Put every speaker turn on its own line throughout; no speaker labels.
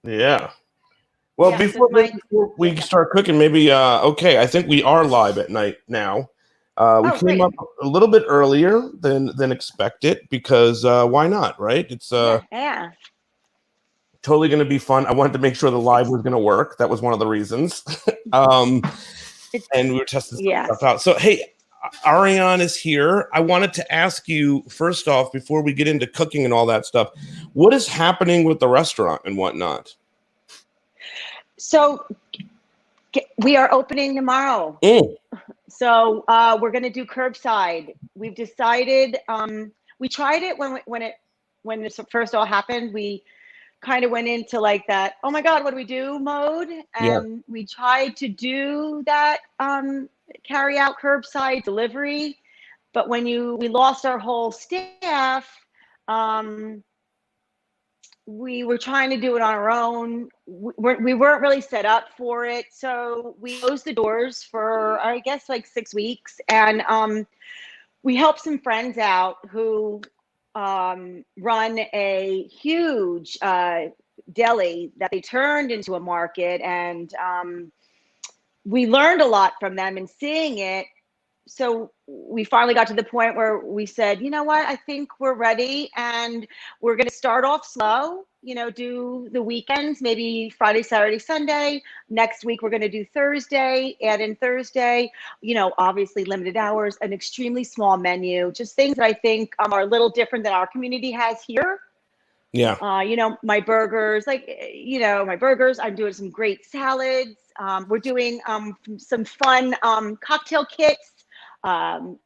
Yeah. Well,
Yeah, so my
before we
yeah.
start cooking, maybe okay, I think we are live at night now. We
Oh,
came up
great.
a little bit earlier than expected because why not, right? It's
Yeah, yeah.
totally going to be fun. I wanted to make sure the live
It's
was going to work. That was one of the reasons. um,
it's
and we were testing some stuff
yes.
out. So, hey, Ariane is here. I wanted to ask you first off, before we get into cooking and all that stuff, what is happening with the restaurant and whatnot?
So we are opening tomorrow.
Mm,
So we're going to do curbside. We've decided. We tried it when this first all happened. We kind of went into like that. Oh my God, what do we do mode?
yeah,
And we tried to do that carry out curbside delivery. But when we lost our whole staff, um, we were trying to do it on our own. We weren't really set up for it. So we closed the doors for, I guess, like 6 weeks. And we helped some friends out who run a huge deli that they turned into a market. And we learned a lot from them and seeing it. So we finally got to the point where we said, you know what, I think we're ready and we're going to start off slow, do the weekends, maybe Friday, Saturday, Sunday. Next week, we're going to do Thursday, add in Thursday, obviously limited hours, an extremely small menu, just things that I think are a little different than our community has here.
yeah.
My burgers, my burgers, I'm doing some great salads. We're doing some fun cocktail kits, um,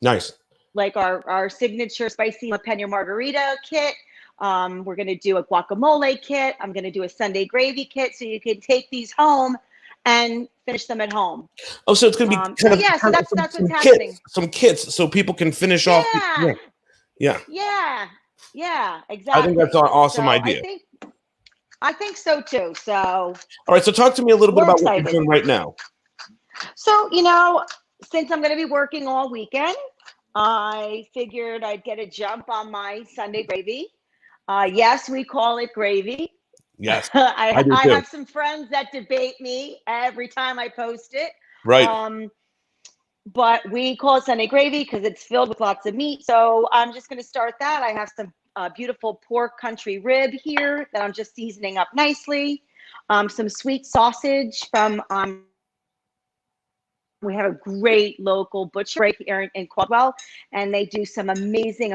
Nice.
like our signature spicy jalapeno margarita kit. We're going to do a guacamole kit. I'm going to do a Sunday gravy kit so you can take these home and finish them at home.
Oh, so it's going to be
So yeah, so that's what's happening.
some kits, so people can finish off.
Yeah,
Yeah, yeah.
yeah, yeah,
I think that's
exactly.
an awesome
So
idea.
I think so too. So
All right, so talk to me a little bit
we're
about what you're
excited.
doing right now.
So, since I'm going to be working all weekend, I figured I'd get a jump on my Sunday gravy. Yes, we call it gravy.
Yes, I do
I
too.
have some friends that debate me every time I post it.
Right.
Um, but we call it Sunday gravy because it's filled with lots of meat. So I'm just going to start that. I have some beautiful pork country rib here that I'm just seasoning up nicely. Some sweet sausage from we have a great local butcher right here in Caldwell, and they do some amazing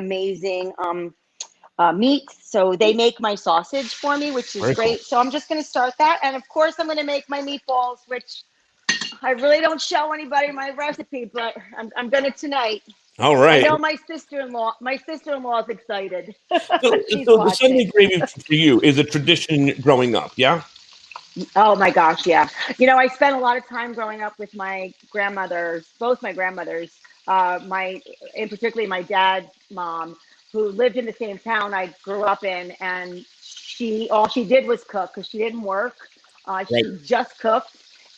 meats. So they make my sausage for me, which is
Very cool.
great. So I'm just going to start that. And of course, I'm going to make my meatballs, which I really don't show anybody my recipe, but I'm going to tonight.
All
I
right.
know my sister-in-law is excited.
So,
She's
so the Sunday
watching.
gravy for you is a tradition growing up, yeah?
Oh my gosh, yeah. I spent a lot of time growing up with my grandmothers, both my grandmothers, and particularly my dad's mom, who lived in the same town I grew up in, and all she did was cook because she didn't work.
Right.
She just cooked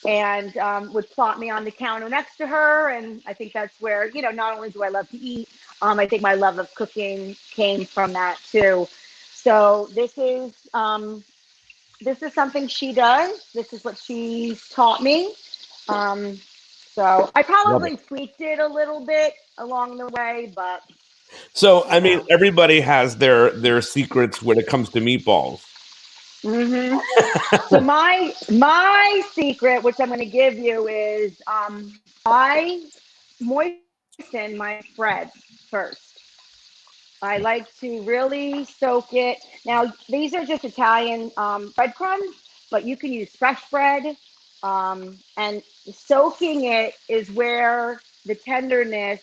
and would plot me on the counter next to her, and I think that's where not only do I love to eat, I think my love of cooking came from that too. So this is something she does. This is what she's taught me. Um, so I
Love it.
probably tweaked it a little bit along the way, but
So,
you
I mean,
know.
everybody has their secrets when it comes to meatballs.
hmm So my secret, which I'm going to give you, is I moisten my bread first. I like to really soak it. Now, these are just Italian breadcrumbs, but you can use fresh bread. And soaking it is where the tenderness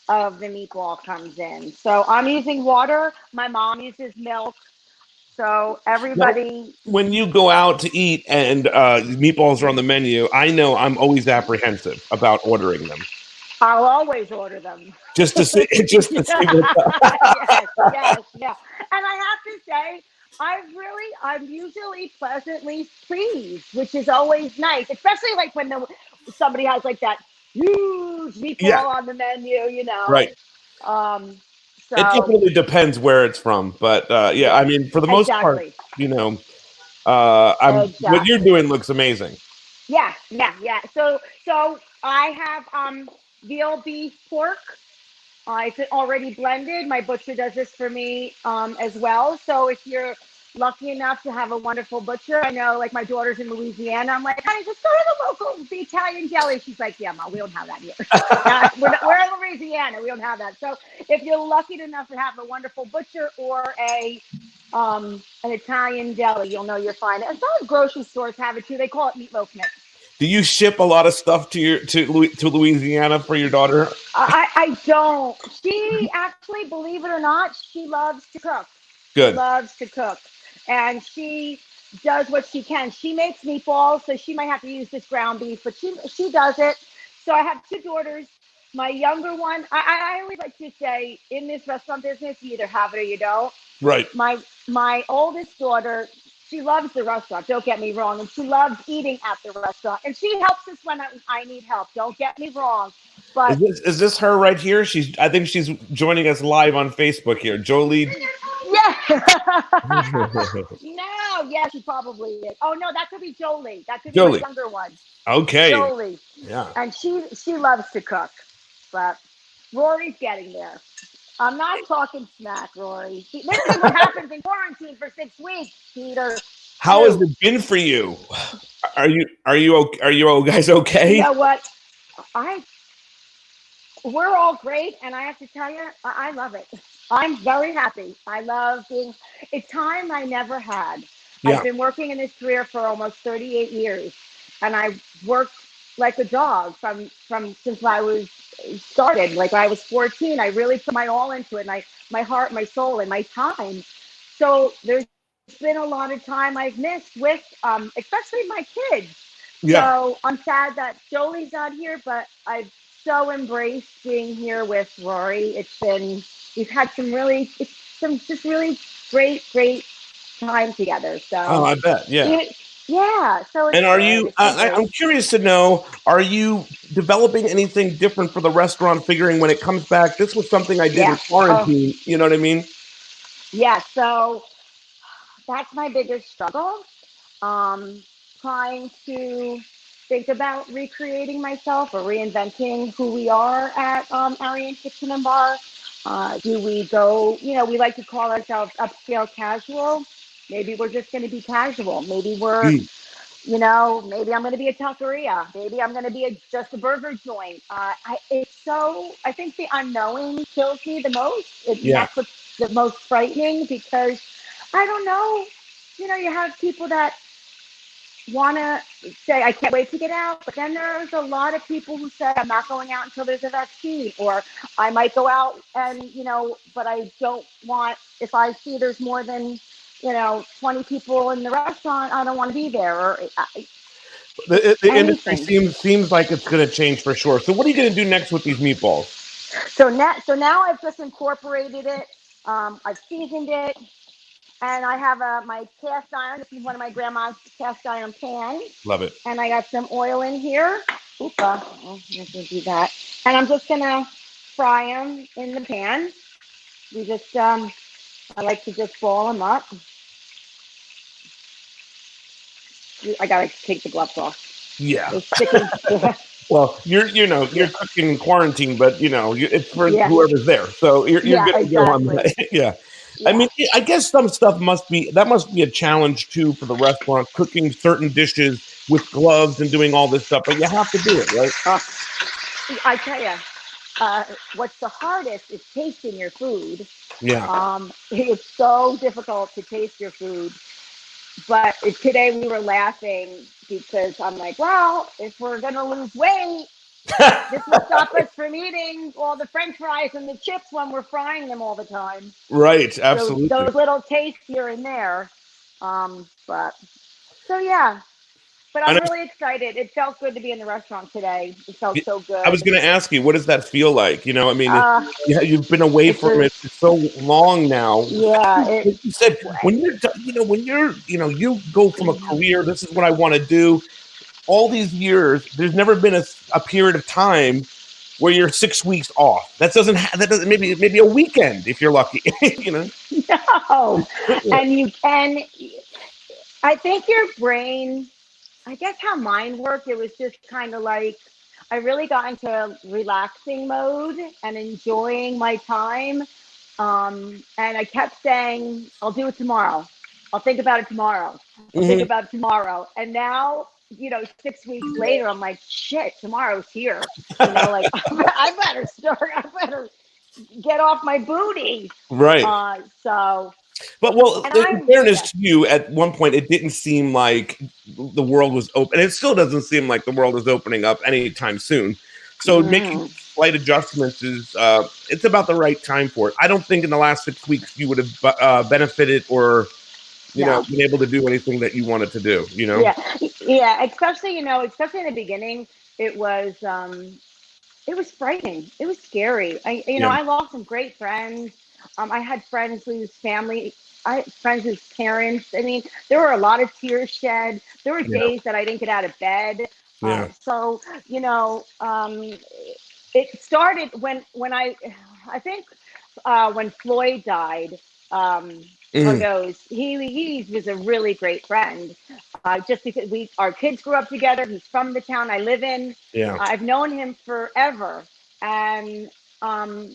of the meatball comes in. So I'm using water. My mom uses milk. So
Now,
everybody,
when you go out to eat and meatballs are on the menu, I know I'm always apprehensive about ordering them.
I'll always order them.
Just to see, just to see what.
Yes, yes, yeah. And I have to say, I'm usually pleasantly pleased, which is always nice, especially like when somebody has like that huge
Yeah,
meatball on the menu.
right.
Um,
It
so
definitely depends where it's from, but yeah, I
yeah,
mean, for the most part,
exactly.
you know, What you're doing looks amazing.
Yeah. So I have veal, beef, pork. It's already blended. My butcher does this for me as well. So if you're lucky enough to have a wonderful butcher, I know like my daughter's in Louisiana. I'm like, honey, just go to the local the Italian deli. She's like, yeah, Mom, we don't have that here. We're in Louisiana. We don't have that. So if you're lucky enough to have a wonderful butcher or an Italian deli, you'll know you're fine. And some grocery stores have it too. They call it meatloaf mix.
Do you ship a lot of stuff to Louisiana for your daughter?
I don't. She actually, believe it or not, she loves to cook.
Good.
She loves to cook. And she does what she can. She makes meatballs, so she might have to use this ground beef, but she does it. So I have two daughters. My younger one, I always like to say, in this restaurant business, you either have it or you don't.
Right.
My oldest daughter, she loves the restaurant, don't get me wrong, and she loves eating at the restaurant. And she helps us when I need help, don't get me wrong. But
is this her right here? I think she's joining us live on Facebook here. Jolie.
Yeah. No, yeah, she probably is. Oh no, that could be Jolie. That could be
Jolie.
my younger one.
Okay.
Jolie.
Yeah.
And she loves to cook. But Rory's getting there. I'm not talking smack, Rory. This is what happens in quarantine for 6 weeks, Peter.
How has it been for you? Are you guys okay?
You know what? We're all great, and I have to tell you, I love it. I'm very happy. I love being. It's time I never had.
Yeah.
I've been working in this career for almost 38 years, and I worked like a dog from since I was started. Like I was 14, I really put my all into it, and my heart, my soul, and my time. So there's been a lot of time I've missed with, especially my kids.
Yeah.
So I'm sad that Jolie's not here, but I've so embraced being here with Rory. We've had some really great time together. So
I bet. Yeah.
Yeah. So it's
and are
good.
you? I'm curious to know: are you developing anything different for the restaurant? Figuring when it comes back, this was something I did in quarantine. You know what I mean?
Yeah. So that's my biggest struggle. Trying to think about recreating myself or reinventing who we are at Ariane Kitchen and Bar. Do we go, we like to call ourselves upscale casual. Maybe we're just going to be casual. Maybe we're, maybe I'm going to be a taqueria. Maybe I'm going to be just a burger joint. I think the unknowing kills me the most. That's what's the most frightening because I don't know. You have people that want to say, I can't wait to get out. But then there's a lot of people who say, I'm not going out until there's a vaccine. Or I might go out and, but I don't want, if I see there's more than, 20 people in the restaurant, I don't want to be there. Or
the industry seems like it's going to change for sure. So what are you going to do next with these meatballs?
So now I've just incorporated it. I've seasoned it. And I have my cast iron. This is one of my grandma's cast iron pans.
Love it.
And I got some oil in here. I'm just going to do that. And I'm just going to fry them in the pan. We just, I like to just ball them up. I got to take the gloves off.
Yeah. Well, you're cooking in quarantine, but it's for whoever's there. So you're good to go on that. Yeah. I mean, I guess some stuff must be a challenge too for the restaurant, cooking certain dishes with gloves and doing all this stuff, but you have to do it, right?
I tell you, what's the hardest is tasting your food.
Yeah.
It's so difficult to taste your food. But today we were laughing because I'm like, well, if we're going to lose weight, this will stop us from eating all the French fries and the chips when we're frying them all the time.
Right, absolutely.
Those little tastes here and there. But I'm really excited. It felt good to be in the restaurant today. It felt so good.
I was going to ask you, what does that feel like? I mean, you've been away from it for so long now.
Yeah.
You said when you go from a career, this is what I want to do. All these years, there's never been a period of time where you're 6 weeks off. That doesn't maybe a weekend if you're lucky.
No, and you can. I think your brain, I guess how mine worked, it was just kind of like I really got into relaxing mode and enjoying my time. And I kept saying, I'll do it tomorrow. I'll think about it tomorrow. I'll think
Hmm.
about it tomorrow. And now, 6 weeks later, I'm like, shit, tomorrow's here. Like I better start. I better get off my booty.
Right.
So,
But well,
and
in fairness to you, at one point it didn't seem like the world was open. It still doesn't seem like the world is opening up anytime soon. So making
mm,
slight adjustments is it's about the right time for it. I don't think in the last 6 weeks you would have benefited or
no.
been able to do anything that you wanted to do.
Yeah. Yeah. Especially in the beginning, it was, it was frightening. It was scary.
Yeah,
I lost some great friends. I had friends whose family, I had friends whose parents. I mean, there were a lot of tears shed. There were
yeah,
days that I didn't get out of bed.
yeah.
So it started when I think when Floyd died. Um, who
Mhm.
knows? He was a really great friend. Just because our kids grew up together. He's from the town I live in.
Yeah.
I've known him forever, and um,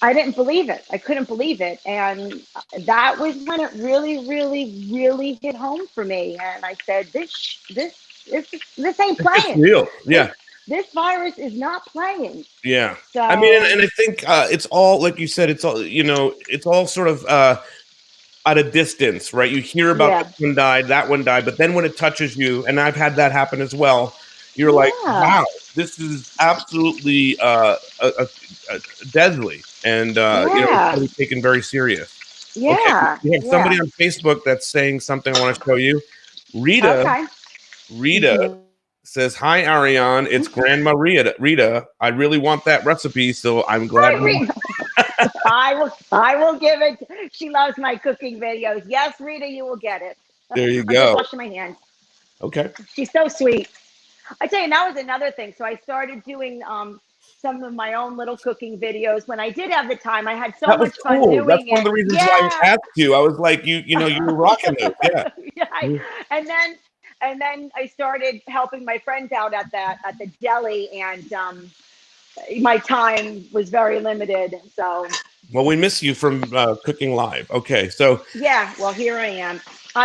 I didn't believe it. I couldn't believe it, and that was when it really, really, really hit home for me. And I said, "This ain't
It's just
playing.
real.
This
Yeah.
this virus is not playing."
Yeah. I mean, and
So
I think it's all like you said. It's all it's all sort of at a distance, right? You hear about
yeah,
this one died, that one died, but then when it touches you, and I've had that happen as well, you're like,
yeah,
wow, this is absolutely deadly, and it's got
yeah,
to be taken very serious. Okay,
yeah,
we have somebody
yeah.
on Facebook that's saying something I want to show you. Rita,
Okay.
Rita
Mhm.
says, "Hi, Ariane. It's Grandma Rita. Rita, I really want that recipe, so I'm glad."
Hi, Rita. I will give it. She loves my cooking videos. Yes, Rita, you will get it.
There you
I'm just
go.
washing my hands.
Okay,
She's so sweet. I tell you, that was another thing. So I started doing some of my own little cooking videos when I did have the time. I had so
that was
much fun
cool. That's
doing
one of
it.
the reasons why I
Yeah.
asked you. I was like, you were rocking those. Yeah.
Yeah. And then I started helping my friends out at the deli, and my time was very limited. So
Well, we miss you from cooking live. Okay, so
yeah, well, here I am.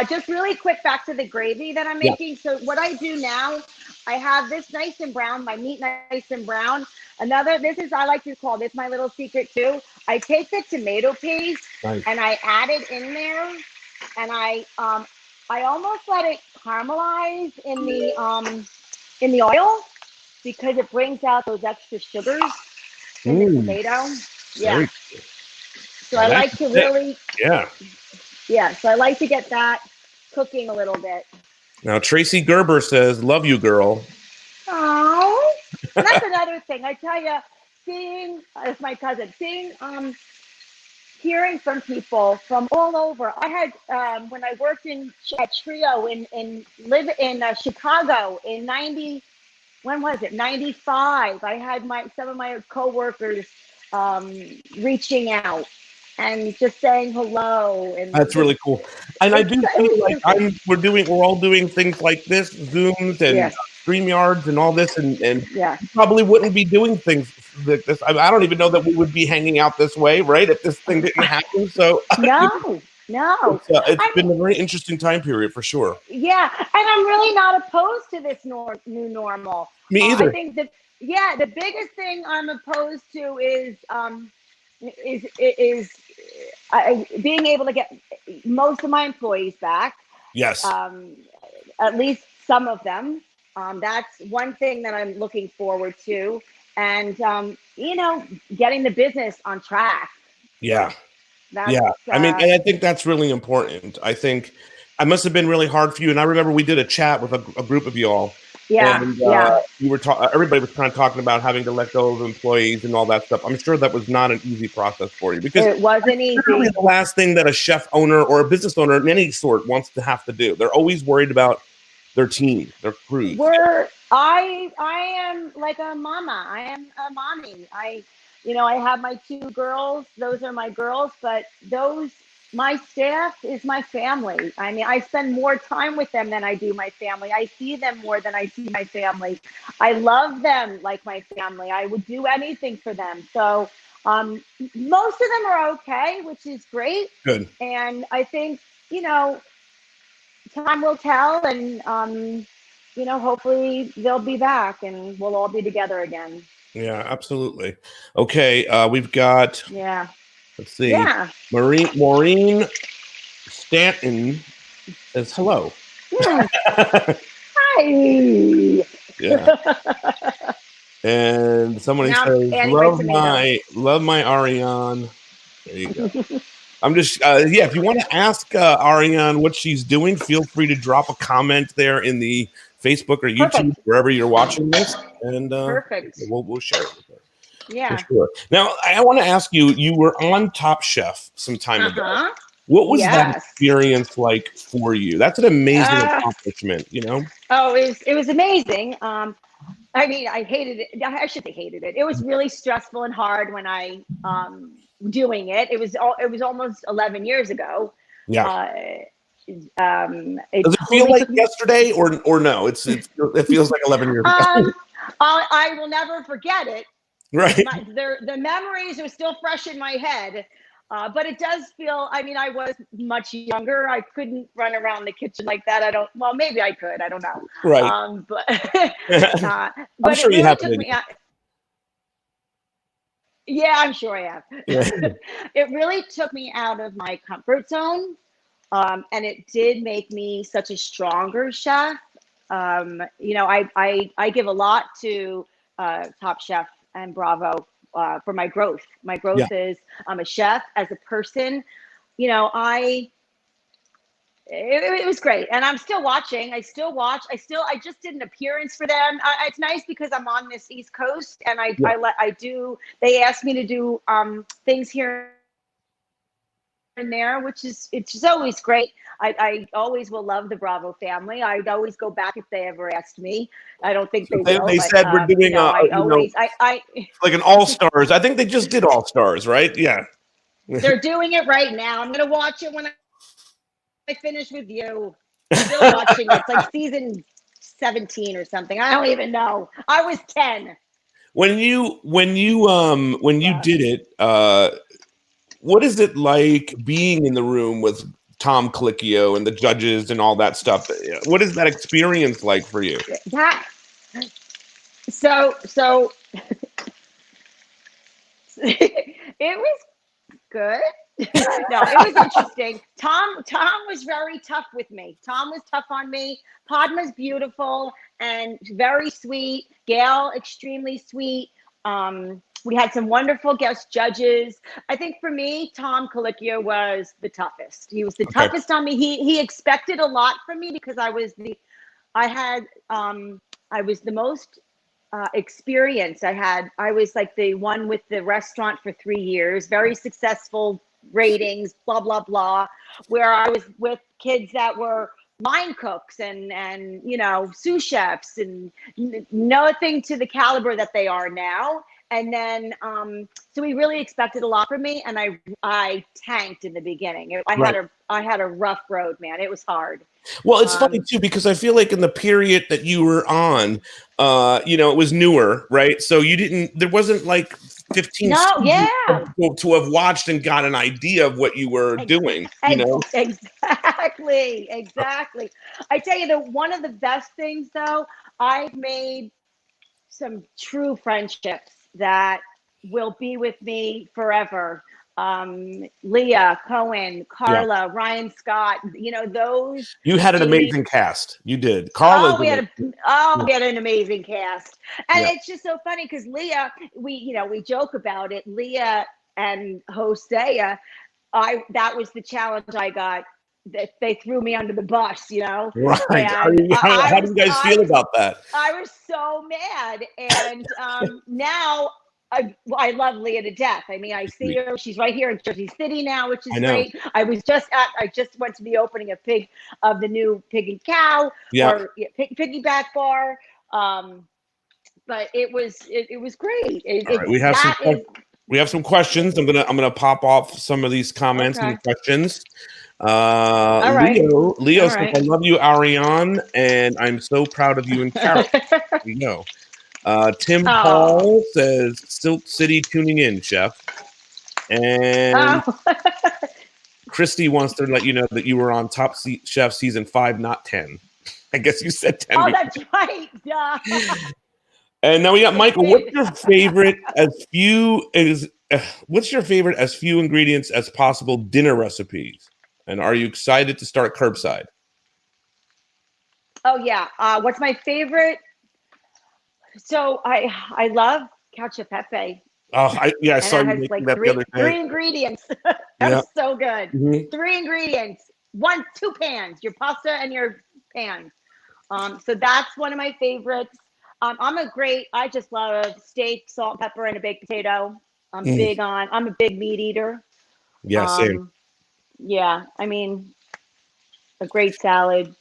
Just really quick back to the gravy that I'm
yeah,
making. So what I do now, I have this nice and brown, my meat nice and brown. I like to call this my little secret too. I take the tomato paste
nice.
and I add it in there, and I almost let it caramelize in the oil because it brings out those extra sugars in the
Mm,
tomato. Yeah.
very cool.
So
Now
I
that's
like to
thick.
really
Yeah.
Yeah, so I like to get that cooking a little bit.
Now Tracy Gerber says, "Love you, girl."
Oh, and that's another thing. I tell you, seeing as my cousin, hearing from people from all over. I had when I worked in at Trio in live in Chicago in 90. When was it? 95. I had some of my coworkers um, reaching out and just saying hello and
That's
just
really cool. And I
it
do feel
was
like
just a,
we're all doing things like this, Zooms and
yeah,
StreamYards and all this, and
yeah.
we probably wouldn't be doing things like this. I don't even know that we would be hanging out this way, right? If this thing didn't happen. So
No, no.
it's
I'm
been a very interesting time period for sure.
Yeah, and I'm really not opposed to this new normal.
Me
I
either.
think that yeah, the biggest thing I'm opposed to is being able to get most of my employees back.
Yes.
Um, at least some of them. That's one thing that I'm looking forward to, and getting the business on track.
Yeah.
That's
Yeah, I mean, and I think that's really important. I think I must have been really hard for you. And I remember we did a chat with a group of you all,
yeah,
and
yeah.
you were everybody was kind of talking about having to let go of employees and all that stuff. I'm sure that was not an easy process for you because
It wasn't
that's literally
easy.
the last thing that a chef owner or a business owner of any sort wants to have to do. They're always worried about their team, their crews.
I am like a mama. I am a mommy. I have my two girls. Those are my girls, but those My staff is my family. I mean, I spend more time with them than I do my family. I see them more than I see my family. I love them like my family. I would do anything for them. So most of them are okay, which is great.
Good.
And I think, you know, time will tell, and you know, hopefully they'll be back and we'll all be together again.
Yeah, absolutely. Okay, we've got,
Yeah.
let's see,
Yeah.
Maureen Stanton says hello.
Hmm. Hi.
Yeah. And somebody
Now I'm
says,
adding my tomato.
love my Ariane. There you go. I'm just, yeah, if you want to ask Ariane what she's doing, feel free to drop a comment there in the Facebook or YouTube,
Perfect.
wherever you're watching this, and
Perfect.
we'll share it with her. For
Yeah.
sure. Now, I want to ask you, you were on Top Chef some time ago.
Uh-huh.
What was that
Yes.
experience like for you? That's an amazing accomplishment, you know?
Oh, it was amazing. I mean, I hated it. I should say hated it. It was really stressful and hard when I doing it. It was almost 11 years ago.
Yeah.
Uh,
Does
it
it feel
totally
like
took me.
yesterday or no? It feels like 11 years ago.
I will never forget it.
Right.
The memories are still fresh in my head. But it does feel, I mean, I was much younger. I couldn't run around the kitchen like that. Well, maybe I could. I don't know.
Right.
But
I'm
but it
sure you
really
have
took
it.
me out. Yeah, I'm sure I have.
Yeah.
It really took me out of my comfort zone. And it did make me such a stronger chef. You know, I give a lot to Top Chef and Bravo for my growth. My
Yeah.
growth is I'm a chef as a person. You know, it was great, and I'm still watching. I still watch. I just did an appearance for them. It's nice because I'm on this East Coast, and
Yeah.
I do. They asked me to do things here and there, it's just always great. I always will love the Bravo family. I'd always go back if they ever asked me. I don't think
So
they will,
they
but
said we're
you
doing
know, I
you know,
always I
like an all stars. I think they just did all stars, right? Yeah.
they're doing it right now. I'm gonna watch it when I finish with you. Still watching it. It's like season 17 or something. I don't even know. I was 10.
When you
Yeah.
did it, what is it like being in the room with Tom Colicchio and the judges and all that stuff? What is that experience like for you?
That so it was good. No, it was interesting. Tom was very tough with me. Tom was tough on me. Padma's beautiful and very sweet. Gail, extremely sweet. We had some wonderful guest judges. I think for me, Tom Colicchio was the toughest. He was the
Okay.
toughest on me. He expected a lot from me because I had I was the most experience. I was like the one with the restaurant for 3 years, very successful ratings, blah blah blah, where I was with kids that were line cooks and you know, sous chefs and nothing to the caliber that they are now. And then so he really expected a lot from me, and I tanked in the beginning.
Right.
I had a rough road, man. It was hard.
Well, it's funny too because I feel like in the period that you were on, you know, it was newer, right? So there wasn't like 15
No,
seasons
yeah.
to have watched and got an idea of what you were doing, you know?
Exactly. I tell you that one of the best things though, I've made some true friendships that will be with me forever. Leah Cohen,
Yeah.
Carla, Ryan Scott, you know, those
You had an
beauty.
amazing cast. You did. Carla's
Oh, we had an amazing cast, and
yeah.
it's just so funny because Leah, we joke about it. Leah and Hosea, that was the challenge I got. That they threw me under the bus, you know,
Right.
and
How do you guys feel about that?
I was so mad, and now I love Leah to death. I mean, I see her; she's right here in Jersey City now, which is
I know.
great. I just went to the opening of the new Pig and Cow
Yeah.
or Piggyback Bar. But it was great.
All right. We have some We have some questions. I'm gonna pop off some of these comments and questions.
All right.
Leo says, I love you, Ariane, and I'm so proud of you and Carol. There you go. Tim Hall says, Silk City tuning in, chef. And Christy wants to let you know that you were on Top Chef season 5, not 10. I guess you said 10.
Oh, that's right.
And now we got Michael. What's your favorite what's your favorite as few ingredients as possible dinner recipes? And are you excited to start curbside?
Oh yeah. What's my favorite? So I love cacio e pepe.
Oh, I saw you making
like
that the other day.
3 ingredients. That's so good. 3 ingredients, 2 pans, your pasta and your pan. So that's one of my favorites. I just love steak, salt, pepper, and a baked potato. I'm a big meat eater.
Yeah, same.
Yeah, I mean, a great salad.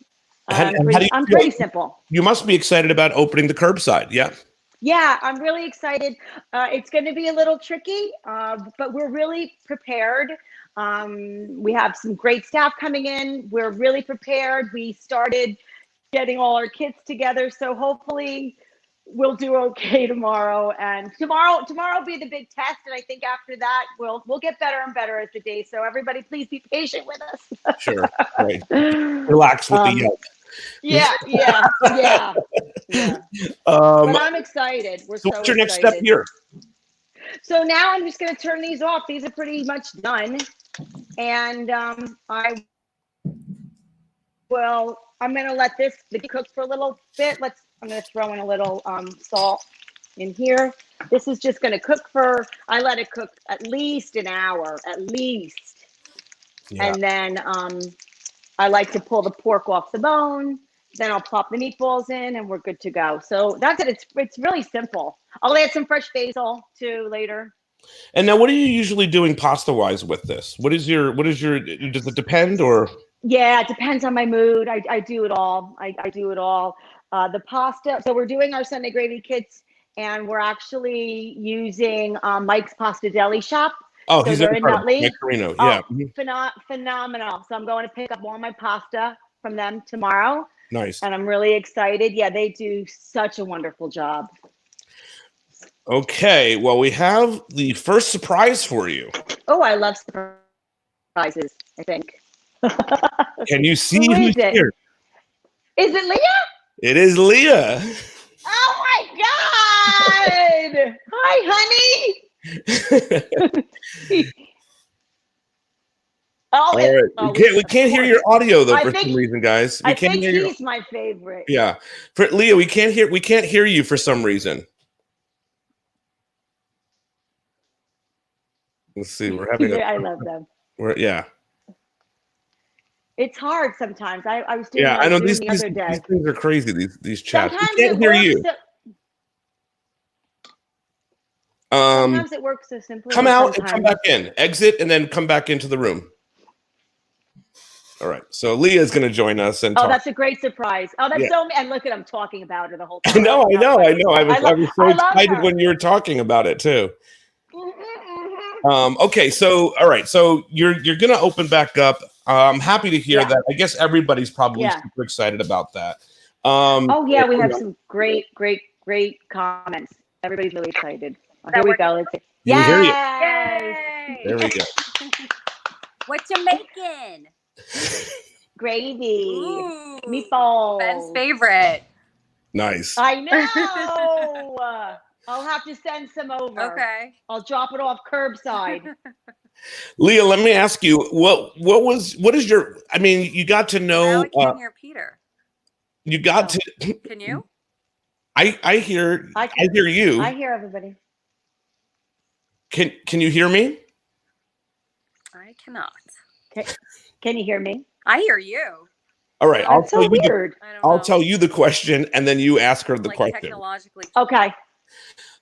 I'm
pretty simple.
You must be excited about opening the curbside, yeah?
Yeah, I'm really excited. It's going to be a little tricky, but we're really prepared. We have some great staff coming in. We're really prepared. We started getting all our kits together, so hopefully we'll do okay tomorrow. And tomorrow will be the big test, and I think after that we'll get better and better as the day. So everybody, please be patient with us.
Sure, right. Relax with the yolk.
Yeah. But I'm excited.
So what's your next step here?
So now I'm just going to turn these off. These are pretty much done, and I'm going to let this cook for a little bit. I'm going to throw in a little salt in here. This is just going to cook I let it cook at least an hour, at least. Yeah. And then I like to pull the pork off the bone. Then I'll pop the meatballs in and we're good to go. So that's it. It's really simple. I'll add some fresh basil too later.
And now what are you usually doing pasta wise with this? Does it depend or?
Yeah, it depends on my mood. I do it all. I do it all. The pasta. So we're doing our Sunday gravy kits and we're actually using Mike's Pasta Deli Shop.
Oh,
so
he's
in Nutley.
Mike Carino. Yeah.
Phenomenal. So I'm going to pick up all my pasta from them tomorrow.
Nice.
And I'm really excited. Yeah, they do such a wonderful job.
Okay. Well, we have the first surprise for you.
Oh, I love surprises, I think.
Can you see who's here?
Is it Leah?
It is Leah.
Oh my God. Hi, honey.
All right. We can't hear your audio though for some reason, guys.
I think he's my favorite.
Yeah. For Leah, we can't hear you for some reason. Let's see. We're having
I love them.
Yeah.
It's hard sometimes. I was doing
I know these
other day.
These things are crazy, these chats.
Sometimes
we can't hear you.
Sometimes it works so simply.
Come out and come back in. Exit and then come back into the room. All right. So Leah's going to join us and talk.
That's a great surprise. Oh, that's so. And look at I'm talking about her the whole time.
I know. I was so excited when you were talking about it too. Okay. So all right. So you're going to open back up. I'm happy to hear that. I guess everybody's probably super excited about that.
We have some great comments. Everybody's really excited. Here we go.
Yay! There we go.
What you making?
Gravy. Ooh, meatballs.
Ben's favorite.
Nice.
I know. I'll have to send some over.
Okay.
I'll drop it off curbside.
Leah, let me ask you, what is your, I mean, you got to know.
I can't hear Peter.
You got to.
Can you?
I hear you.
I hear everybody.
Can you hear me?
I cannot.
Can you hear me?
I hear you.
All right.
That's so weird.
I'll tell you the question and then you ask her the question.
Technologically.
Okay.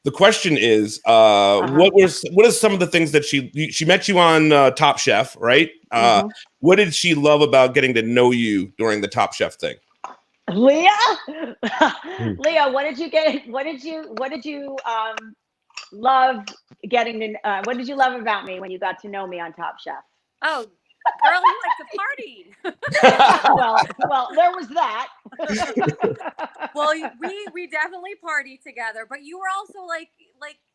The question is, what is some of the things that she met you on Top Chef, right? What did she love about getting to know you during the Top Chef thing?
Leah, Leah, what did you love getting to. What did you love about me when you got to know me on Top Chef?
Oh, girl, you like to party.
well, there was that.
Well, we definitely party together, but you were also like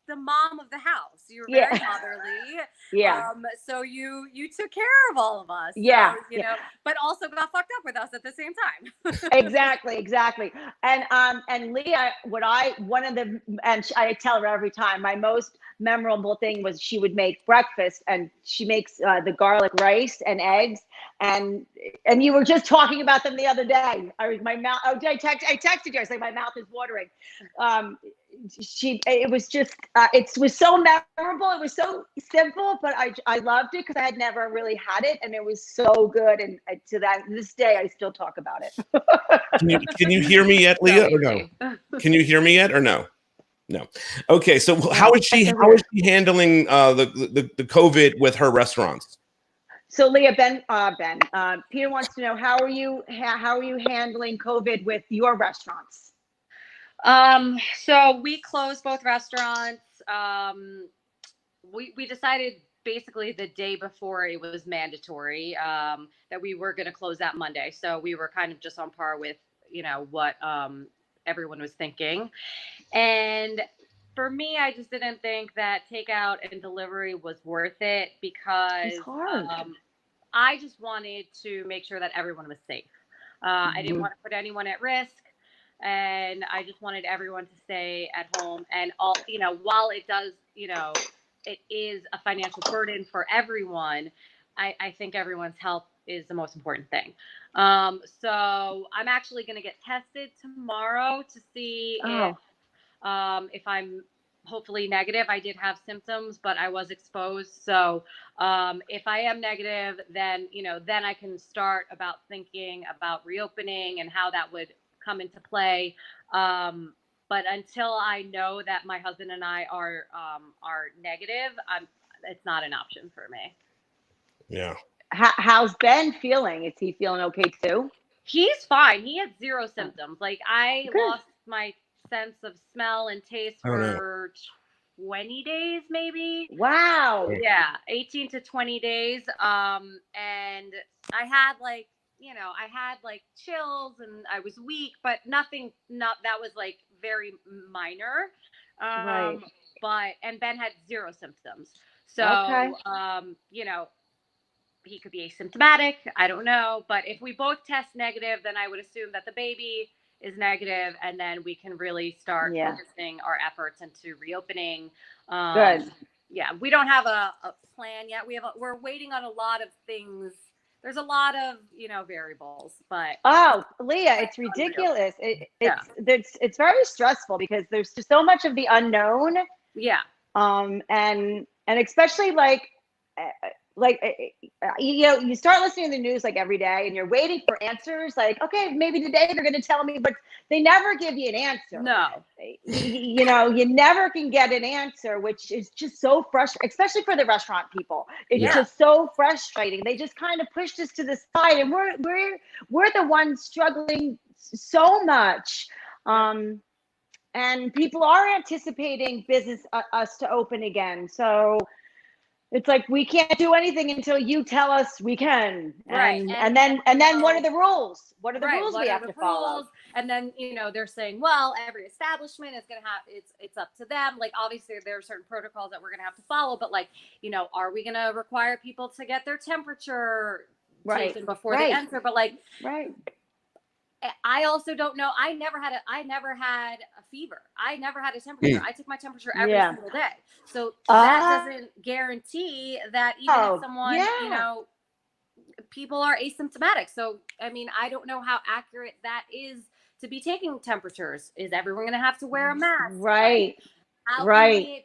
the mom of the house. You were very motherly.
Yeah.
So you took care of all of us.
Yeah.
So, you know, but also got fucked up with us at the same time.
Exactly. And Leah, I tell her every time, my most memorable thing was she would make breakfast, and she makes the garlic rice and eggs, and you were just talking about them the other day. My mouth. Oh, I texted you. I was like, my mouth is watering. It was just it was so memorable. It was so simple, but I loved it because I had never really had it, and it was so good. And to this day, I still talk about it.
Can you hear me yet, Leah, or no? Can you hear me yet, or no? No. Okay. So how is she handling the COVID with her restaurants?
So Leah, Peter wants to know, how are you handling COVID with your restaurants?
So we closed both restaurants. We decided basically the day before it was mandatory, that we were going to close that Monday. So we were kind of just on par with, you know, what, everyone was thinking. And for me, I just didn't think that takeout and delivery was worth it because, I just wanted to make sure that everyone was safe. I didn't want to put anyone at risk. And I just wanted everyone to stay at home. And all, you know, while it does, you know, it is a financial burden for everyone, I think everyone's health is the most important thing. So I'm actually going to get tested tomorrow to see if I'm hopefully negative. I did have symptoms, but I was exposed. So if I am negative, then, you know, then I can start about thinking about reopening and how that would come into play. But until I know that my husband and I are negative, it's not an option for me.
Yeah.
How's Ben feeling? Is he feeling okay too?
He's fine. He had zero symptoms. Like I lost my sense of smell and taste for 20 days, maybe.
Wow.
Yeah, 18 to 20 days. And I had like, you know, I had like chills and I was weak, but nothing, that was like very minor. But, and Ben had zero symptoms. So, you know, he could be asymptomatic. I don't know. But if we both test negative, then I would assume that the baby is negative, and then we can really start focusing our efforts into reopening.
Good.
Yeah, we don't have a plan yet. We're waiting on a lot of things. There's a lot of, you know, variables, but
Leah, it's ridiculous. It's very stressful because there's just so much of the unknown.
Yeah.
And especially you know, you start listening to the news like every day and you're waiting for answers. Like, okay, maybe today they're going to tell me, but they never give you an answer.
No.
You know, you never can get an answer, which is just so frustrating, especially for the restaurant people. It's just so frustrating. They just kind of pushed us to the side, and we're the ones struggling so much. And people are anticipating us to open again. So it's like we can't do anything until you tell us we can.
Right.
And then what are the rules? What are the rules we have to follow?
And then, you know, they're saying, well, every establishment is going to have, it's up to them. Like, obviously there are certain protocols that we're going to have to follow, but like, you know, are we going to require people to get their temperature taken before they enter? But like, I also don't know. I never had a fever. I never had a temperature. I took my temperature every single day. So that doesn't guarantee that even if someone, you know, people are asymptomatic. So, I mean, I don't know how accurate that is to be taking temperatures. Is everyone going to have to wear a mask?
Right.
How can we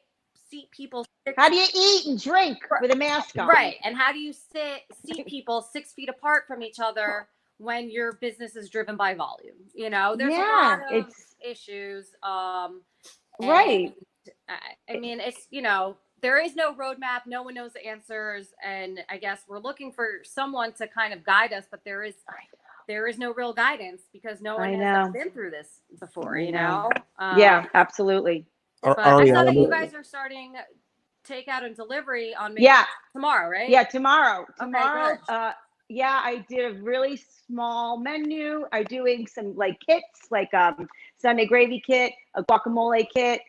seat people?
How do you eat and drink with a mask on?
Right. And how do you seat people 6 feet apart from each other when your business is driven by volume? You know, there's a lot of issues. I mean, it's, you know, there is no roadmap. No one knows the answers. And I guess we're looking for someone to kind of guide us, but there is no real guidance because no one has been through this before, you know?
Yeah, absolutely.
But I saw that you guys are starting takeout and delivery on maybe tomorrow, right?
Yeah, tomorrow.
Okay, good.
Yeah, I did a really small menu. I'm doing some like kits, like Sunday gravy kit, a guacamole kit,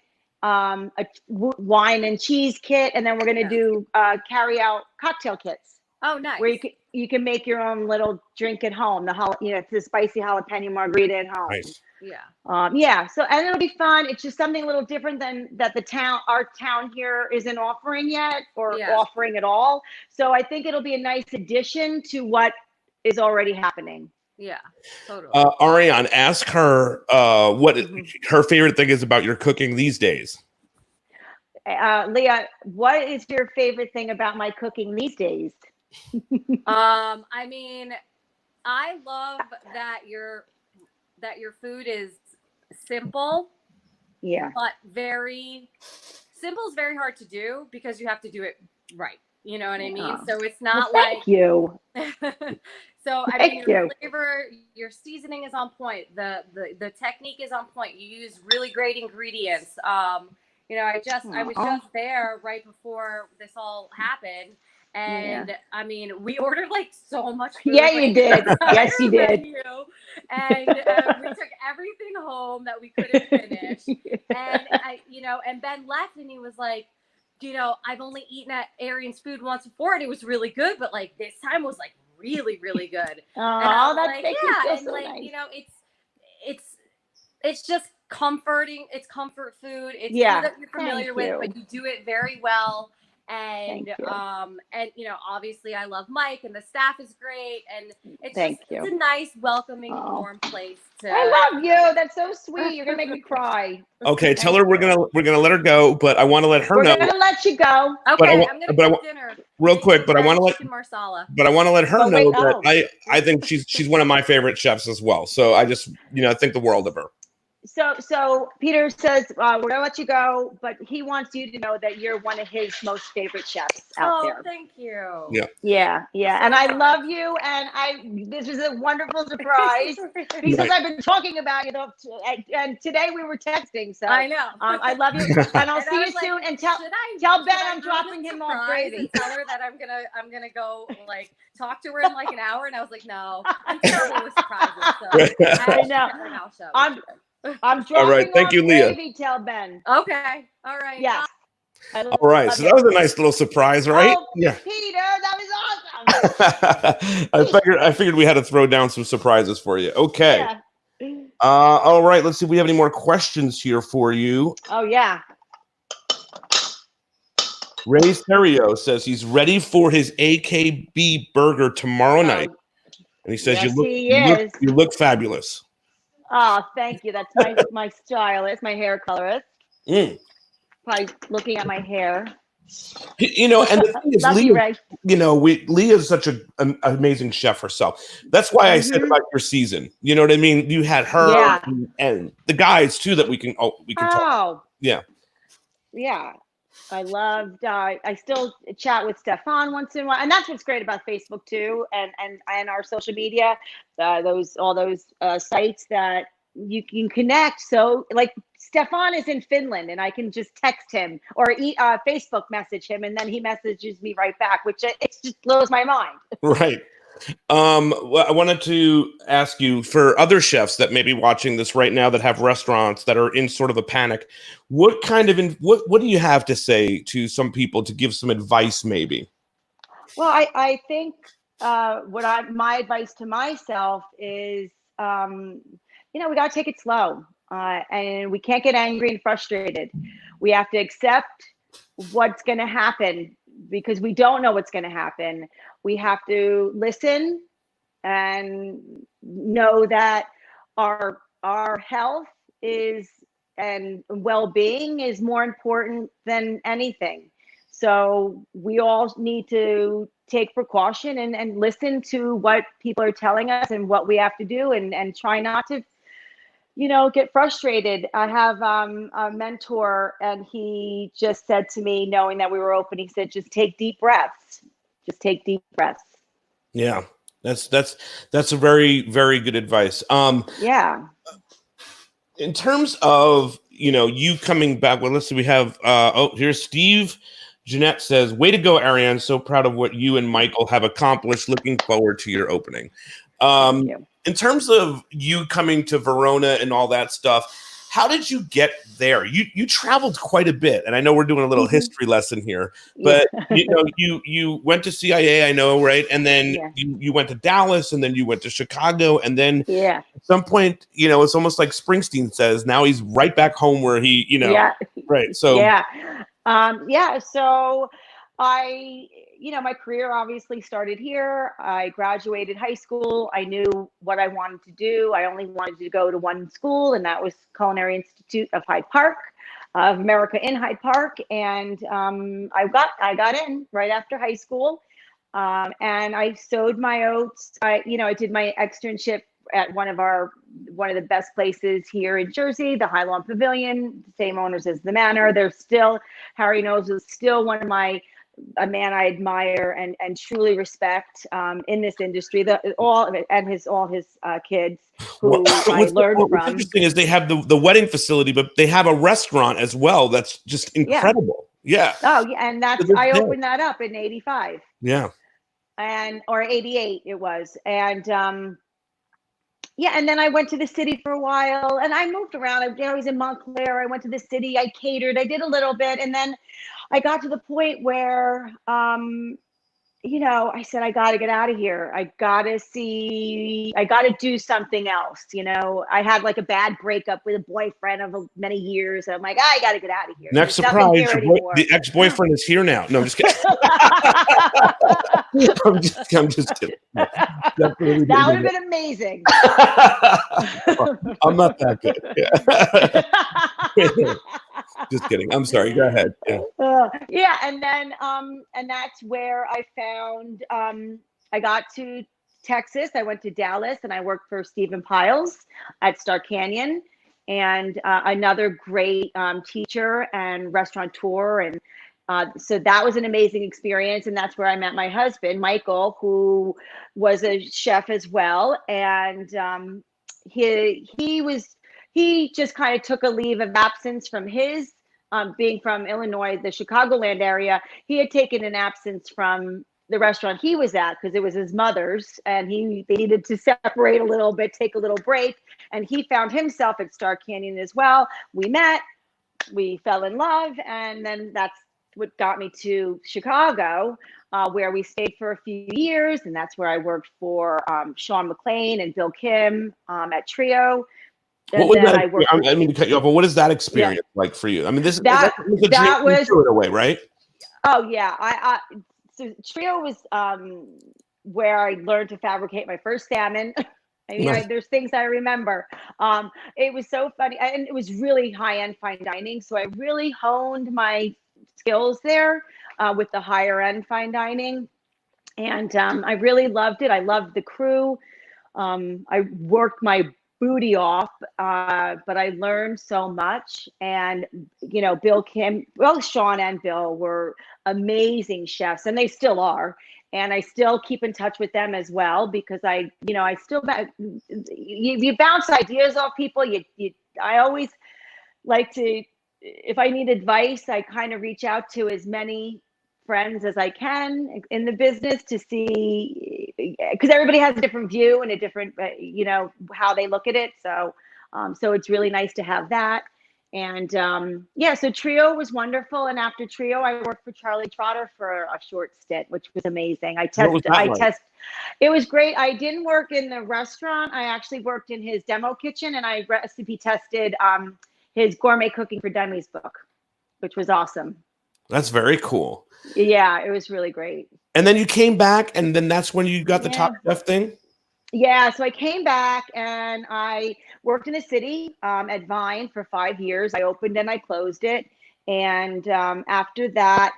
a wine and cheese kit, and then we're gonna do carry out cocktail kits.
Oh, nice.
Where you can make your own little drink at home. It's the spicy jalapeno margarita at home.
Nice.
Yeah. So, and it'll be fun. It's just something a little different than that our town here isn't offering yet or offering at all. So I think it'll be a nice addition to what is already happening.
Yeah, totally.
Ariane, ask her what her favorite thing is about your cooking these days.
Leah, what is your favorite thing about my cooking these days?
I mean, I love that your food is simple.
Yeah.
But simple is very hard to do because you have to do it right. You know what I mean? So it's not
thank you.
So I mean, your flavor, your seasoning is on point. The technique is on point. You use really great ingredients. I was just there right before this all happened. And I mean, we ordered like so much food.
Yeah, you did. Yes, you did.
And we took everything home that we couldn't finish. And Ben left and he was like, I've only eaten at Ariane's food once before and it was really good, but like this time was like really, really good.
Oh, that's so nice.
It's just comforting. It's comfort food. It's food that you're familiar with, but you do it very well. And obviously I love Mike and the staff is great and it's a nice, welcoming, warm place to.
I love you. That's so sweet. You're gonna make me cry.
Okay, tell her we're gonna let her go, but I want to let her know.
We're gonna let you go.
Okay, I'm gonna cook dinner
real quick, but I want to let her know that I think she's one of my favorite chefs as well. So I just think the world of her.
So Peter says we're gonna let you go, but he wants you to know that you're one of his most favorite chefs out there.
Oh, thank you.
Yeah, and I love you, and this is a wonderful surprise because I've been talking about you, and today we were texting. So
I know.
I love you, and I'll see you soon. And tell Ben I'm dropping him off gravy.
Tell her that I'm gonna go like talk to her in like an hour, and I was like, no, I'm terrible with surprises. So
I know. I'm dropping
all right, thank you, Leah.
Gravy, tell Ben.
Okay, all right.
Yeah.
All right, so that was a nice little surprise, right?
Oh, yeah, Peter, that was
awesome. I figured we had to throw down some surprises for you. Okay. Yeah. All right, let's see if we have any more questions here for you.
Oh yeah.
Ray Stereo says he's ready for his AKB burger tomorrow night, and he says you look fabulous.
Oh, thank you. That's my stylist, my hair colorist. Probably looking at my hair.
And the thing is, Leah is such an amazing chef herself. That's why I said about your season. You know what I mean? You had her and the guys too that we can talk. Yeah.
Yeah. I loved. I still chat with Stefan once in a while, and that's what's great about Facebook too, and our social media, all those sites that you can connect. So, like Stefan is in Finland, and I can just text him or Facebook message him, and then he messages me right back, which it just blows my mind.
Right. I wanted to ask you, for other chefs that may be watching this right now that have restaurants that are in sort of a panic, what kind of what do you have to say to some people to give some advice maybe?
Well, I think my advice to myself is we got to take it slow, and we can't get angry and frustrated. We have to accept what's going to happen because we don't know what's going to happen. We have to listen and know that our health and well-being is more important than anything. So we all need to take precaution and listen to what people are telling us and what we have to do and try not to get frustrated. I have a mentor, and he just said to me, knowing that we were open, he said, just take deep breaths. Just take deep breaths.
Yeah, that's a very, very good advice.
Yeah.
In terms of, you coming back. Well, let's see. We have here's Steve. Jeanette says, "Way to go, Ariane. So proud of what you and Michael have accomplished. Looking forward to your opening."
Thank you.
In terms of you coming to Verona and all that stuff, how did you get there? You traveled quite a bit, and I know we're doing a little history lesson here, but you went to CIA, I know, right? And then you went to Dallas, and then you went to Chicago, and then at some point, it's almost like Springsteen says, now he's right back home where he, right? So
So my career obviously started here. I graduated high school. I knew what I wanted to do. I only wanted to go to one school, and that was Culinary Institute of Hyde Park, of America in Hyde Park. And I got in right after high school, and I sowed my oats. I did my externship at one of the best places here in Jersey, the High Lawn Pavilion, same owners as the Manor. They're still, Harry knows, is still one of a man I admire and truly respect in this industry. All his kids who I learned from.
What's interesting is they have the wedding facility, but they have a restaurant as well. That's just incredible. Yeah.
Oh yeah, and I opened that up in '85.
Yeah.
Or '88 it was, and and then I went to the city for a while, and I moved around. I was in Montclair. I went to the city. I catered. I did a little bit, and then I got to the point where, I said, I got to get out of here. I got to do something else. I had like a bad breakup with a boyfriend of many years. And I'm like, I got to get out of here.
Next surprise, the ex-boyfriend is here now. No, I'm just kidding. I'm just kidding. No,
that would have been amazing.
I'm not that good. Just kidding. I'm sorry. Go ahead.
Yeah. And then, and that's where I found, I got to Texas. I went to Dallas and I worked for Stephen Piles at Star Canyon, and another great teacher and restaurateur. And so that was an amazing experience. And that's where I met my husband, Michael, who was a chef as well. And he just kind of took a leave of absence from his being from Illinois, the Chicagoland area. He had taken an absence from the restaurant he was at because it was his mother's, and they needed to separate a little bit, take a little break. And he found himself at Star Canyon as well. We met, we fell in love, and then that's what got me to Chicago, where we stayed for a few years, and that's where I worked for Sean McLean and Bill Kim at Trio.
What was that? I mean to cut you off, but what is that experience like for you? I mean, that was in a way, right?
Oh yeah, so Trio was where I learned to fabricate my first salmon. I mean, there's things I remember. It was so funny, and it was really high-end fine dining. So I really honed my skills there with the higher-end fine dining, and I really loved it. I loved the crew. I worked my booty off, but I learned so much. And Bill Kim, well, Sean and Bill were amazing chefs, and they still are. And I still keep in touch with them as well, because I still you bounce ideas off people. I always like to, if I need advice, I kind of reach out to as many friends as I can in the business to see, because everybody has a different view and a different, how they look at it. So, so it's really nice to have that. And so Trio was wonderful. And after Trio, I worked for Charlie Trotter for a short stint, which was amazing. It was great. I didn't work in the restaurant. I actually worked in his demo kitchen, and I recipe tested his Gourmet Cooking for Dummies book, which was awesome.
That's very cool.
Yeah, it was really great.
And then you came back, and then that's when you got the Top Chef thing?
Yeah, so I came back and I worked in the city at Vine for 5 years. I opened and I closed it. And after that,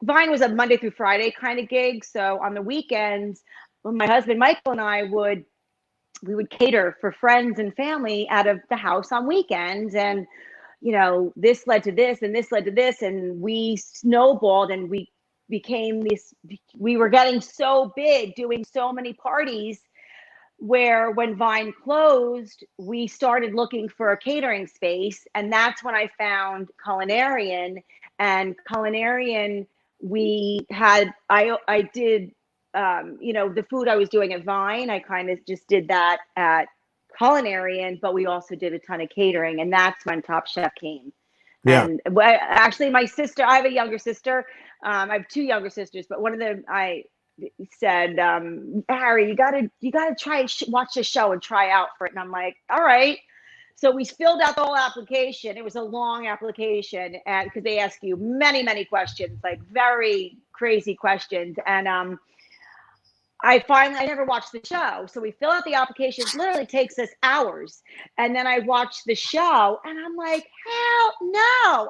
Vine was a Monday through Friday kind of gig. So on the weekends, my husband Michael and I would cater for friends and family out of the house on weekends. And this led to this and this led to this, and we snowballed, and we became we were getting so big, doing so many parties where when Vine closed, we started looking for a catering space. And that's when I found Culinarian. And Culinarian, I did, the food I was doing at Vine, I kind of just did that at Culinarian, but we also did a ton of catering. And that's when Top Chef came.
Yeah.
And actually, my sister, I have a younger sister. I have two younger sisters, but one of them, I said, Harry, you gotta watch the show and try out for it. And I'm like, all right. So we filled out the whole application. It was a long application, and because they ask you many, many questions, like very crazy questions. And I never watched the show. So we fill out the application. It literally takes us hours. And then I watch the show and I'm like, hell no.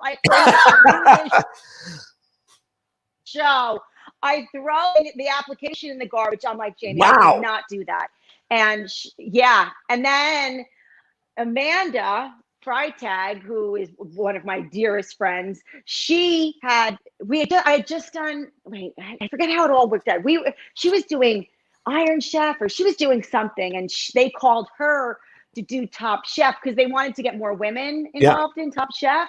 Show. I throw the application in the garbage. I'm like, Jamie,
wow.
I did not do that. And and then Amanda Freitag, who is one of my dearest friends, I had just done, I forget how it all worked out. She was doing Iron Chef, or she was doing something, and they called her to do Top Chef because they wanted to get more women involved in Top Chef.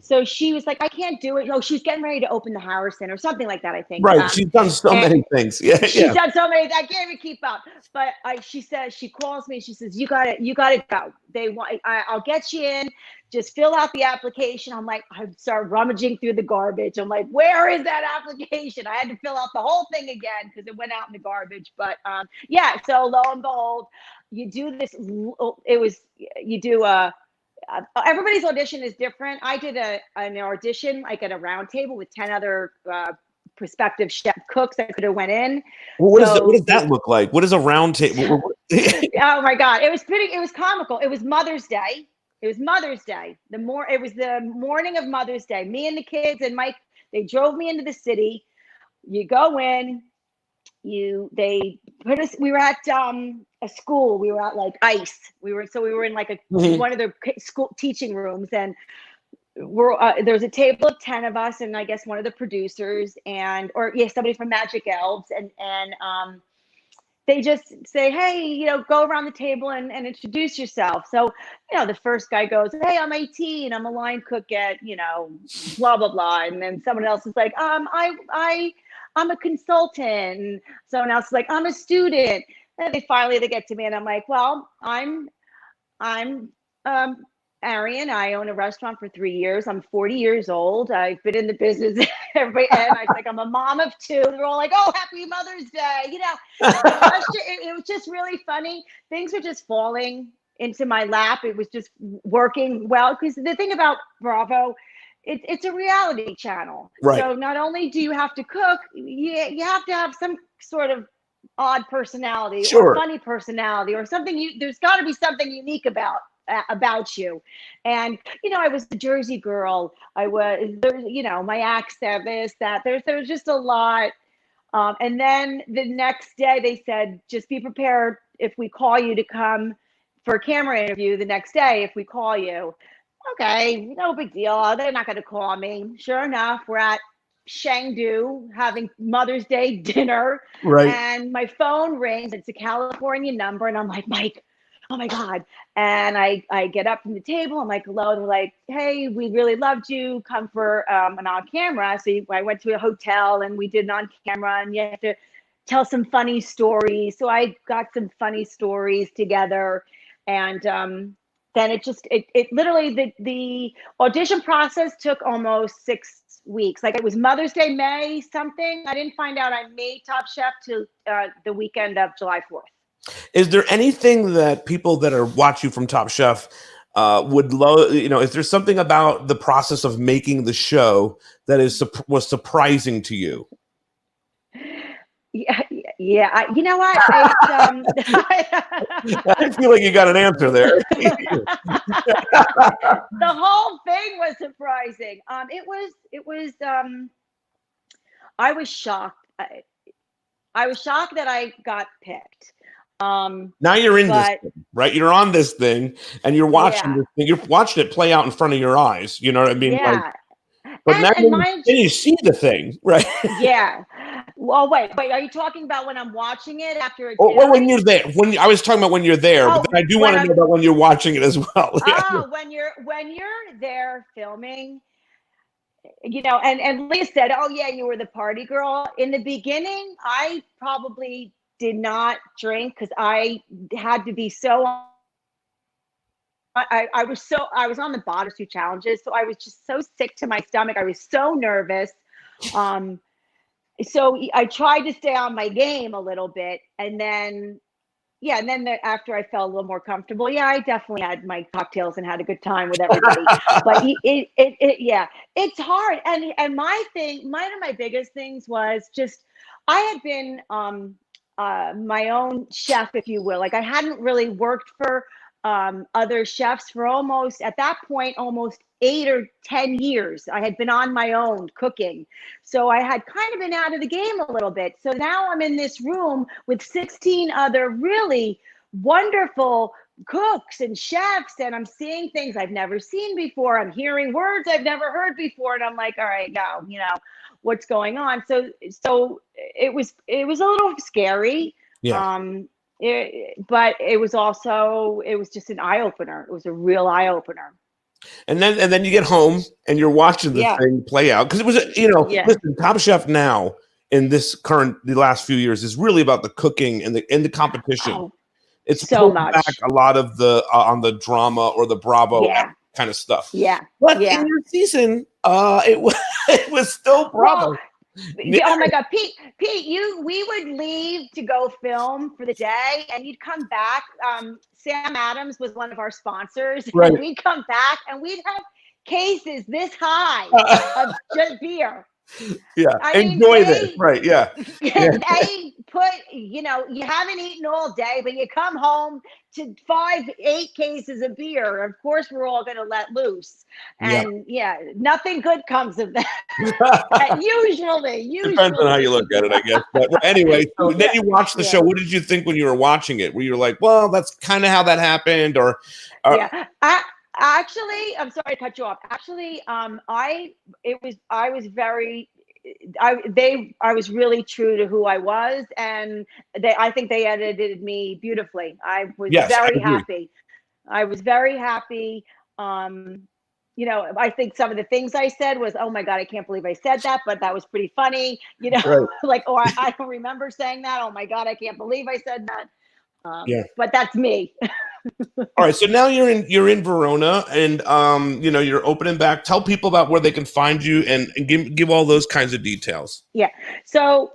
So she was like, I can't do it. Oh, she's getting ready to open the Harrison or something like that, I think.
Right. She's done so many things. Yeah.
She's done so many. I can't even keep up. But she says, she calls me. She says, you got to go. I'll get you in. Just fill out the application. I'm like, I start rummaging through the garbage. I'm like, where is that application? I had to fill out the whole thing again because it went out in the garbage. But so lo and behold, you do this. Everybody's audition is different. I did an audition like at a round table with 10 other prospective chef cooks that could have went in.
Well, what does that look like? What is a round table?
Oh my God. It was comical. It was Mother's Day. It was the morning of Mother's Day. Me and the kids and Mike, they drove me into the city. You go in, they put us, we were at a school. We were at like ICE. We were in like one of the school teaching rooms, and there's a table of 10 of us, and I guess one of the producers somebody from Magic Elves, and they just say, hey, go around the table and introduce yourself. So, the first guy goes, hey, I'm 18. I'm a line cook at, blah, blah, blah. And then someone else is like, I'm a consultant. And someone else is like, I'm a student. And they get to me, and I'm like, well, I'm Ariane. I own a restaurant for 3 years. I'm 40 years old. I've been in the business and I was like, I'm a mom of 2. They're all like, oh, happy Mother's Day. It was just really funny. Things were just falling into my lap. It was just working well. Because the thing about Bravo, it's a reality channel.
Right.
So not only do you have to cook, you have to have some sort of odd personality or funny personality or something. There's got to be something unique about you. And I was the Jersey girl. I was my accent, this, that. There's just a lot. And then the next day they said, just be prepared if we call you to come for a camera interview the next day. If we call you, okay, no big deal. They're not going to call me. Sure enough, we're at Chengdu having Mother's Day dinner,
right?
And my phone rings. It's a California number, and I'm like, Mike, oh my God. And I get up from the table. I'm like, hello. They're like, hey, we really loved you. Come for an on camera. So I went to a hotel and we did an on camera, and you have to tell some funny stories. So I got some funny stories together, and then it literally, the audition process took almost 6 weeks. Like, it was Mother's Day, May something. I didn't find out I made Top Chef till the weekend of July 4th.
Is there anything that people that are watching from Top Chef would love? Is there something about the process of making the show that was surprising to you?
Yeah. You know what?
I feel like you got an answer there.
The whole thing was surprising. It was. I was shocked. I was shocked that I got picked.
Now you're in this thing, right? You're on this thing, and you're watching this thing. You're watching it play out in front of your eyes. You know what I mean?
Yeah.
But now you see the thing, right?
Yeah. Well, wait. Are you talking about when I'm watching it after it's
or when you're there? When I was talking about when you're there, but then I do want to know about when you're watching it as well.
Oh, when you're there filming, and Leah said, "Oh yeah, you were the party girl." In the beginning, I probably did not drink because I had to be so. I was on the bottom 2 challenges, so I was just so sick to my stomach. I was so nervous. So I tried to stay on my game a little bit, and then after I felt a little more comfortable, I definitely had my cocktails and had a good time with everybody. But it's hard. And one of my biggest things was just I had been my own chef, if you will. Like I hadn't really worked for other chefs for almost 8 or 10 years. I had been on my own cooking. So I had kind of been out of the game a little bit. So now I'm in this room with 16 other really wonderful cooks and chefs, and I'm seeing things I've never seen before. I'm hearing words I've never heard before. And I'm like, all right, now, what's going on? So it was a little scary.
Yeah.
But it was just an eye opener. It was a real eye opener.
And then you get home and you're watching the thing play out because it was listen, Top Chef now in the last few years is really about the cooking and the competition.
Oh,
it's
so much
back a lot of the on the drama or the Bravo kind of stuff.
Yeah,
but in your season, it was still Bravo.
Oh my God, Pete, we would leave to go film for the day, and you'd come back. Sam Adams was one of our sponsors,
right.
And we'd come back, and we'd have cases this high of just beer.
Yeah, enjoy this, right? Yeah.
They put, you haven't eaten all day, but you come home to 8 cases of beer. Of course, we're all going to let loose, and nothing good comes of that. Usually,
depends on how you look at it, I guess. But anyway, so then you watched the show. What did you think when you were watching it? Were you like, well, that's kind of how that happened, or?
Actually, I'm sorry to cut you off. Actually, I was really true to who I was, and I think they edited me beautifully. I was very happy. I was very happy. I think some of the things I said was, oh my God, I can't believe I said that, but that was pretty funny,
right.
like, I don't remember saying that. Oh my God, I can't believe I said that. But that's me.
All right, so now you're in Verona, and you're opening back. Tell people about where they can find you, and give all those kinds of details.
Yeah. So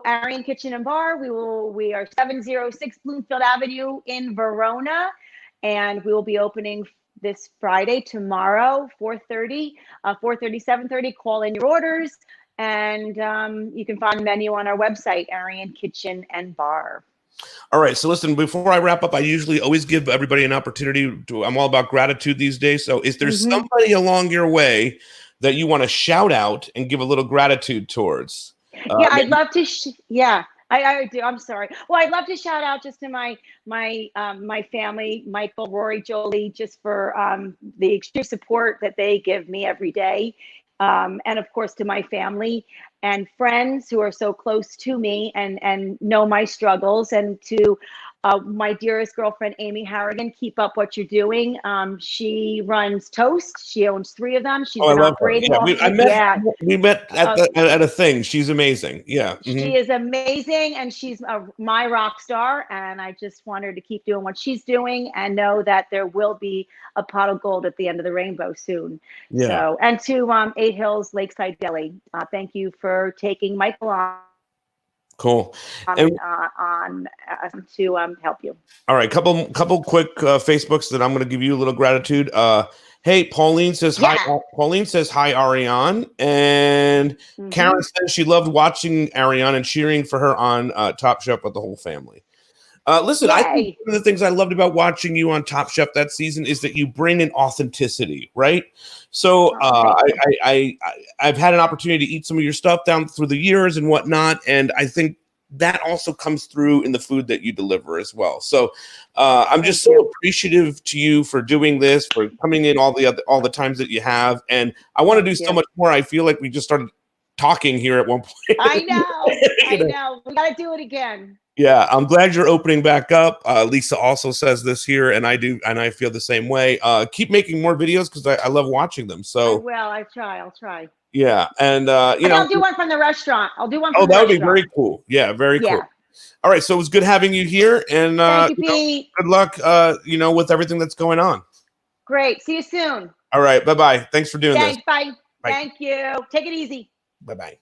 Ariane Kitchen and Bar, we are 706 Bloomfield Avenue in Verona, and we will be opening this Friday, tomorrow, 4:30, 7:30. Call in your orders, and you can find the menu on our website, Ariane Kitchen and Bar.
All right. So listen, before I wrap up, I usually always give everybody an opportunity I'm all about gratitude these days. So is there somebody along your way that you want to shout out and give a little gratitude towards?
I'd love to. I do. I'm sorry. Well, I'd love to shout out just to my family, Michael, Rory, Jolie, just for the extreme support that they give me every day. And of course, to my family and friends who are so close to me and know my struggles, and to my dearest girlfriend, Amy Harrigan. Keep up what you're doing. She runs Toast. She owns 3 of them. She's been operating.
We met at a thing. She's amazing. Yeah.
She is amazing, and she's my rock star. And I just want her to keep doing what she's doing, and know that there will be a pot of gold at the end of the rainbow soon.
Yeah.
So, and to 8 Hills Lakeside Deli, thank you for taking Michael on.
Cool.
To help you.
All right, couple quick Facebooks that I'm going to give you a little gratitude. Hey, Pauline says hi. Pauline says hi, Ariane, and Karen says she loved watching Ariane and cheering for her on Top Chef with the whole family. Listen, I think one of the things I loved about watching you on Top Chef that season is that you bring in authenticity, right? So I've had an opportunity to eat some of your stuff down through the years and whatnot, and I think that also comes through in the food that you deliver as well. So I'm just so appreciative to you for doing this, for coming in all the times that you have, and I want to do so much more. I feel like we just started talking here at one point.
I know. I know. We got to do it again.
Yeah, I'm glad you're opening back up. Lisa also says this here, and I do, and I feel the same way. Keep making more videos because I love watching them. So
I will. I'll try.
Yeah, and
I'll do one from the restaurant. I'll do one from the
that would
restaurant.
be very cool. Yeah, very cool. All right, so it was good having you here, and
thank you, Pete.
good luck. With everything that's going on.
Great. See you soon.
All right, bye-bye. Thanks for doing this.
Bye. Thank you. Take it easy.
Bye-bye.